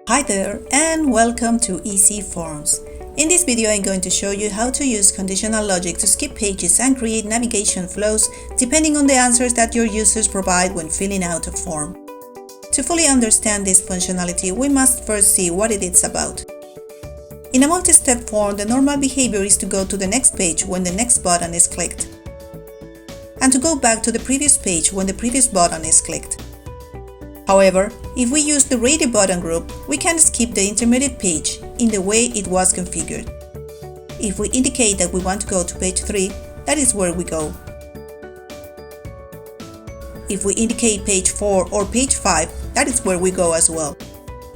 Hi there and welcome to Easy Forms. In this video I'm going to show you how to use conditional logic to skip pages and create navigation flows depending on the answers that your users provide when filling out a form. To fully understand this functionality, we must first see what it is about. In a multi-step form, the normal behavior is to go to the next page when the next button is clicked, and to go back to the previous page when the previous button is clicked. However, if we use the ready button group, we can skip the intermediate page in the way it was configured. If we indicate that we want to go to page 3, that is where we go. If we indicate page 4 or page 5, that is where we go as well.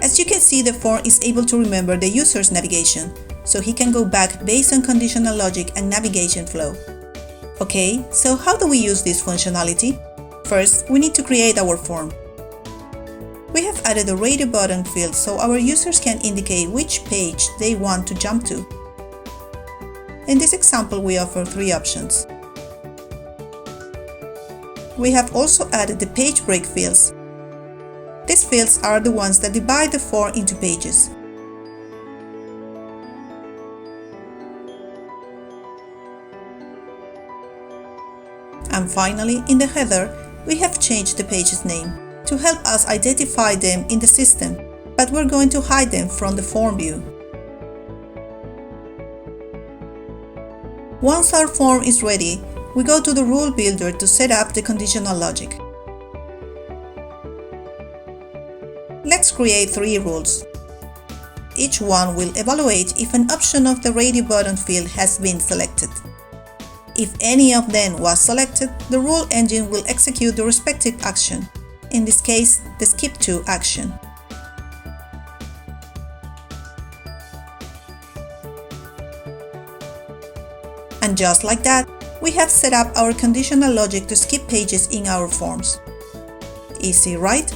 As you can see, the form is able to remember the user's navigation, so he can go back based on conditional logic and navigation flow. Okay, so how do we use this functionality? First, we need to create our form. We have added a ready button field so our users can indicate which page they want to jump to. In this example, we offer 3 options. We have also added the page break fields. These fields are the ones that divide the form into pages. And finally, in the header, we have changed the page's name to help us identify them in the system, but we're going to hide them from the form view. Once our form is ready, we go to the rule builder to set up the conditional logic. Let's create 3 rules. Each one will evaluate if an option of the ready button field has been selected. If any of them was selected, the rule engine will execute the respective action. In this case, the skip to action. And just like that, we have set up our conditional logic to skip pages in our forms. Easy, right?